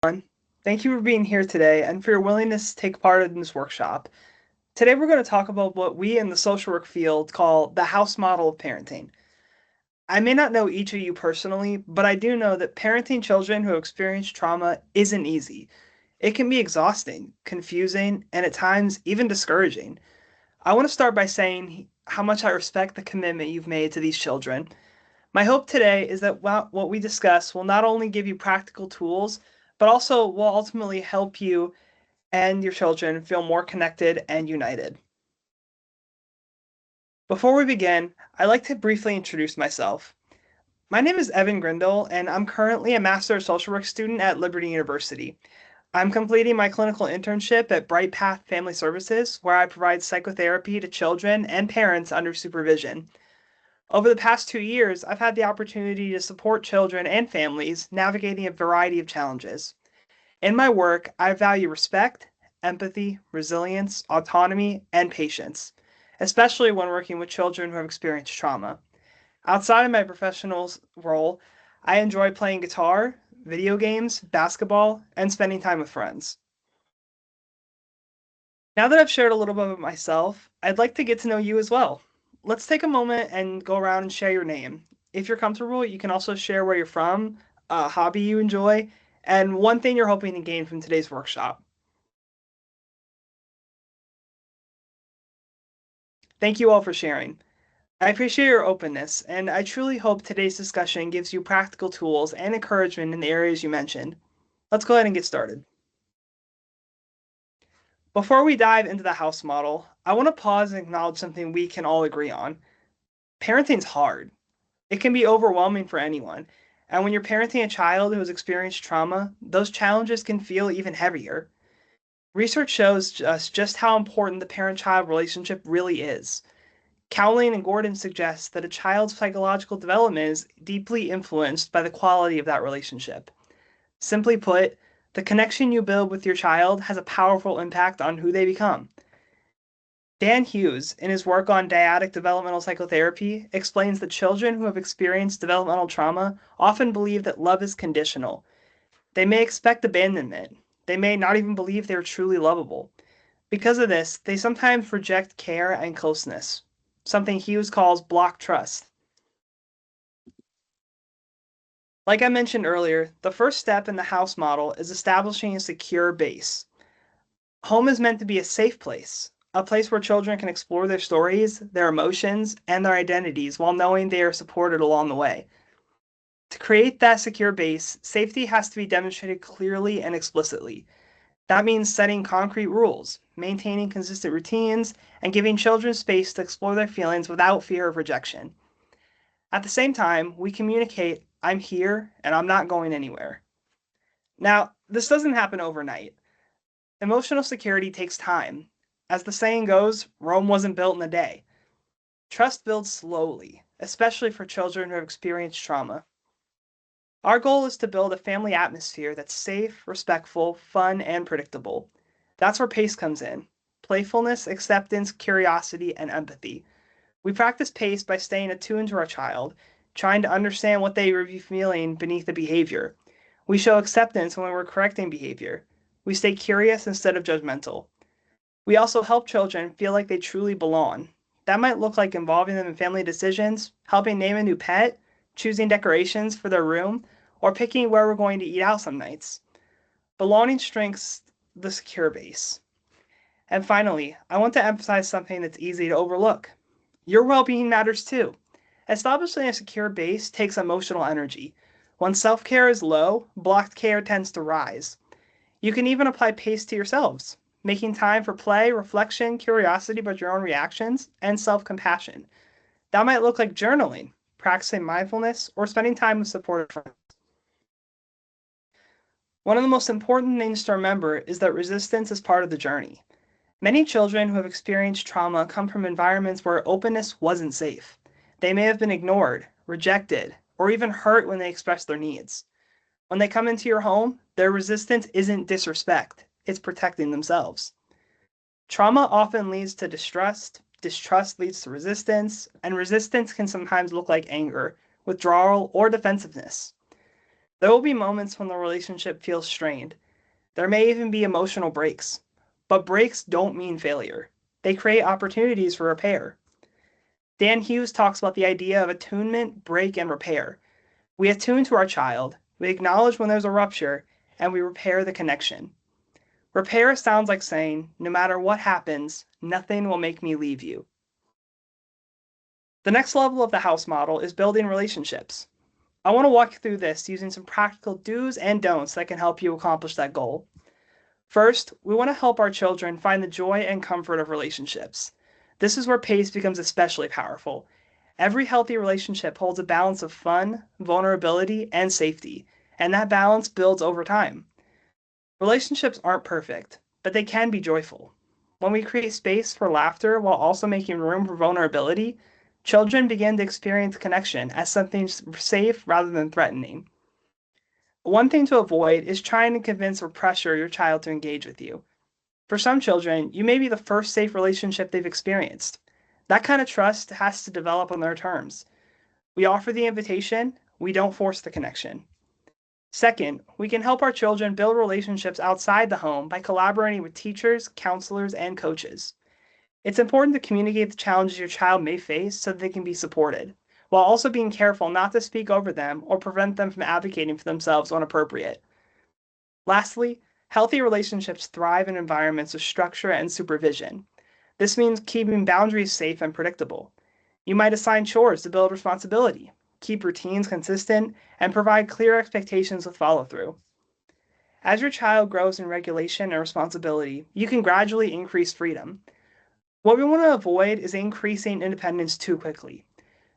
everyone. Thank you for being here today and for your willingness to take part in this workshop. Today, we're going to talk about what we in the social work field call the house model of parenting. I may not know each of you personally, but I do know that parenting children who experience trauma isn't easy. It can be exhausting, confusing, and at times even discouraging. I want to start by saying how much I respect the commitment you've made to these children. My hope today is that what we discuss will not only give you practical tools, but also will ultimately help you and your children feel more connected and united. Before we begin, I'd like to briefly introduce myself. My name is Evan Grindle, and I'm currently a Master of Social Work student at Liberty University. I'm completing my clinical internship at Bright Path Family Services, where I provide psychotherapy to children and parents under supervision. Over the past 2 years, I've had the opportunity to support children and families navigating a variety of challenges. In my work, I value respect, empathy, resilience, autonomy, and patience, especially when working with children who have experienced trauma. Outside of my professional role, I enjoy playing guitar, video games, basketball, and spending time with friends. Now that I've shared a little bit about myself, I'd like to get to know you as well. Let's take a moment and go around and share your name. If you're comfortable, you can also share where you're from, a hobby you enjoy, and one thing you're hoping to gain from today's workshop. Thank you all for sharing. I appreciate your openness, and I truly hope today's discussion gives you practical tools and encouragement in the areas you mentioned. Let's go ahead and get started. Before we dive into the house model, I want to pause and acknowledge something we can all agree on. Parenting's hard. It can be overwhelming for anyone, and when you're parenting a child who has experienced trauma, those challenges can feel even heavier. Research shows us just how important the parent-child relationship really is. Cowling and Gordon suggest that a child's psychological development is deeply influenced by the quality of that relationship. Simply put, the connection you build with your child has a powerful impact on who they become. Dan Hughes, in his work on dyadic developmental psychotherapy, explains that children who have experienced developmental trauma often believe that love is conditional. They may expect abandonment. They may not even believe they are truly lovable. Because of this, they sometimes reject care and closeness, something Hughes calls block trust. Like I mentioned earlier, the first step in the house model is establishing a secure base. Home is meant to be a safe place, a place where children can explore their stories, their emotions, and their identities while knowing they are supported along the way. To create that secure base, safety has to be demonstrated clearly and explicitly. That means setting concrete rules, maintaining consistent routines, and giving children space to explore their feelings without fear of rejection. At the same time, we communicate, I'm here and I'm not going anywhere. Now, this doesn't happen overnight. Emotional security takes time. As the saying goes, Rome wasn't built in a day. Trust builds slowly, especially for children who have experienced trauma. Our goal is to build a family atmosphere that's safe, respectful, fun, and predictable. That's where pace comes in: playfulness, acceptance, curiosity, and empathy. We practice pace by staying attuned to our child, trying to understand what they be feeling beneath the behavior. We show acceptance when we're correcting behavior. We stay curious instead of judgmental. We also help children feel like they truly belong. That might look like involving them in family decisions, helping name a new pet, choosing decorations for their room, or picking where we're going to eat out some nights. Belonging strengthens the secure base. And finally, I want to emphasize something that's easy to overlook. Your well being matters too. Establishing a secure base takes emotional energy. When self care is low, blocked care tends to rise. You can even apply pace to yourselves, making time for play, reflection, curiosity about your own reactions, and self compassion. That might look like journaling, practicing mindfulness, or spending time with supportive friends. One of the most important things to remember is that resistance is part of the journey. Many children who have experienced trauma come from environments where openness wasn't safe. They may have been ignored, rejected, or even hurt when they expressed their needs. When they come into your home, their resistance isn't disrespect, it's protecting themselves. Trauma often leads to distrust leads to resistance, and resistance can sometimes look like anger, withdrawal, or defensiveness. There will be moments when the relationship feels strained. There may even be emotional breaks. But breaks don't mean failure. They create opportunities for repair. Dan Hughes talks about the idea of attunement, break, and repair. We attune to our child, we acknowledge when there's a rupture, and we repair the connection. Repair sounds like saying, no matter what happens, nothing will make me leave you. The next level of the house model is building relationships. I want to walk you through this using some practical do's and don'ts that can help you accomplish that goal. First, we want to help our children find the joy and comfort of relationships. This is where PACE becomes especially powerful. Every healthy relationship holds a balance of fun, vulnerability, and safety, and that balance builds over time. Relationships aren't perfect, but they can be joyful. When we create space for laughter while also making room for vulnerability, children begin to experience connection as something safe rather than threatening. One thing to avoid is trying to convince or pressure your child to engage with you. For some children, you may be the first safe relationship they've experienced. That kind of trust has to develop on their terms. We offer the invitation, we don't force the connection. Second, we can help our children build relationships outside the home by collaborating with teachers, counselors, and coaches. It's important to communicate the challenges your child may face so that they can be supported, while also being careful not to speak over them or prevent them from advocating for themselves when appropriate. Lastly, healthy relationships thrive in environments with structure and supervision. This means keeping boundaries safe and predictable. You might assign chores to build responsibility, keep routines consistent, and provide clear expectations with follow through. As your child grows in regulation and responsibility, you can gradually increase freedom. What we want to avoid is increasing independence too quickly.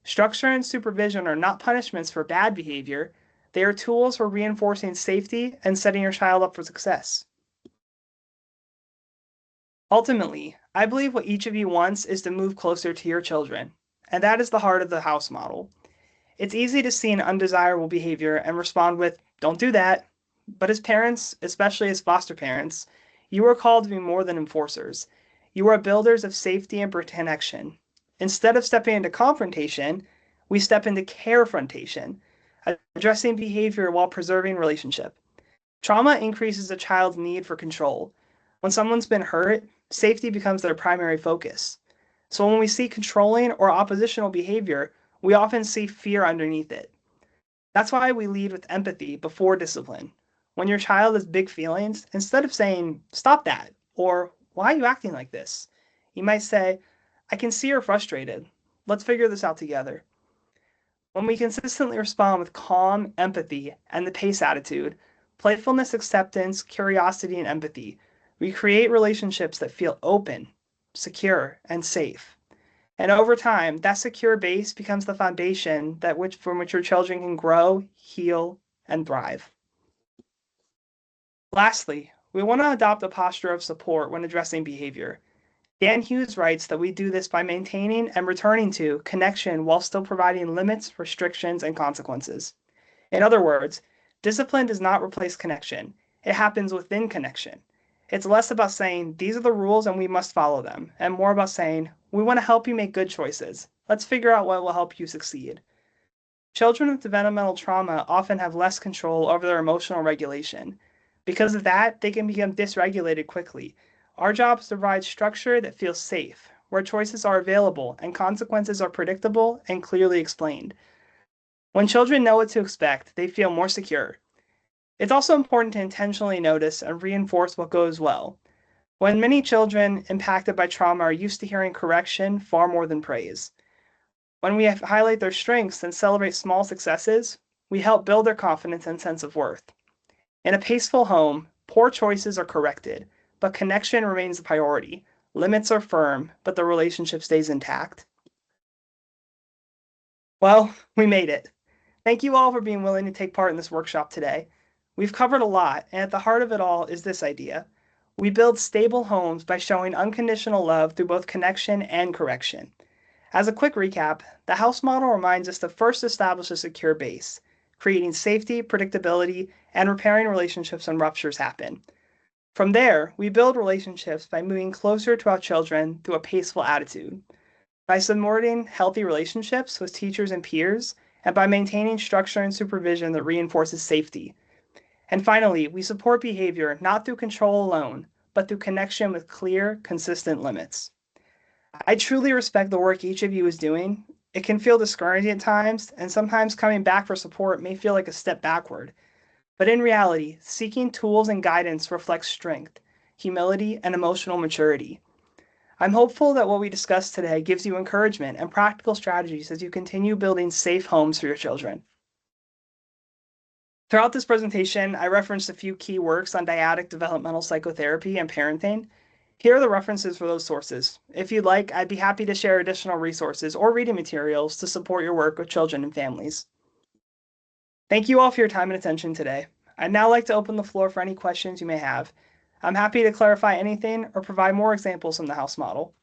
Structure and supervision are not punishments for bad behavior, they are tools for reinforcing safety and setting your child up for success. Ultimately, I believe what each of you wants is to move closer to your children, and that is the heart of the house model. It's easy to see an undesirable behavior and respond with, don't do that. But as parents, especially as foster parents, you are called to be more than enforcers. You are builders of safety and protection. Instead of stepping into confrontation, we step into carefrontation, addressing behavior while preserving relationship. Trauma increases a child's need for control. When someone's been hurt, safety becomes their primary focus. So when we see controlling or oppositional behavior, we often see fear underneath it. That's why we lead with empathy before discipline. When your child has big feelings, instead of saying, stop that, or why are you acting like this? You might say, I can see you're frustrated. Let's figure this out together. When we consistently respond with calm, empathy, and the PACE attitude, playfulness, acceptance, curiosity, and empathy, we create relationships that feel open, secure, and safe. And over time, that secure base becomes the foundation from which your children can grow, heal, and thrive. Lastly, we want to adopt a posture of support when addressing behavior. Dan Hughes writes that we do this by maintaining and returning to connection while still providing limits, restrictions, and consequences. In other words, discipline does not replace connection. It happens within connection. It's less about saying, these are the rules and we must follow them, and more about saying, we want to help you make good choices. Let's figure out what will help you succeed. Children with developmental trauma often have less control over their emotional regulation. Because of that, they can become dysregulated quickly. Our job is to provide structure that feels safe, where choices are available and consequences are predictable and clearly explained. When children know what to expect, they feel more secure. It's also important to intentionally notice and reinforce what goes well. When many children impacted by trauma are used to hearing correction far more than praise. When we highlight their strengths and celebrate small successes, we help build their confidence and sense of worth. In a peaceful home, poor choices are corrected, but connection remains the priority. Limits are firm, but the relationship stays intact. Well, we made it. Thank you all for being willing to take part in this workshop today. We've covered a lot, and at the heart of it all is this idea. We build stable homes by showing unconditional love through both connection and correction. As a quick recap, the house model reminds us to first establish a secure base, creating safety, predictability, and repairing relationships when ruptures happen. From there, we build relationships by moving closer to our children through a paceful attitude. By supporting healthy relationships with teachers and peers and by maintaining structure and supervision that reinforces safety. And finally, we support behavior not through control alone, but through connection with clear, consistent limits. I truly respect the work each of you is doing. It can feel discouraging at times, and sometimes coming back for support may feel like a step backward. But in reality, seeking tools and guidance reflects strength, humility, and emotional maturity. I'm hopeful that what we discussed today gives you encouragement and practical strategies as you continue building safe homes for your children. Throughout this presentation, I referenced a few key works on dyadic developmental psychotherapy and parenting. Here are the references for those sources. If you'd like, I'd be happy to share additional resources or reading materials to support your work with children and families. Thank you all for your time and attention today. I'd now like to open the floor for any questions you may have. I'm happy to clarify anything or provide more examples from the house model.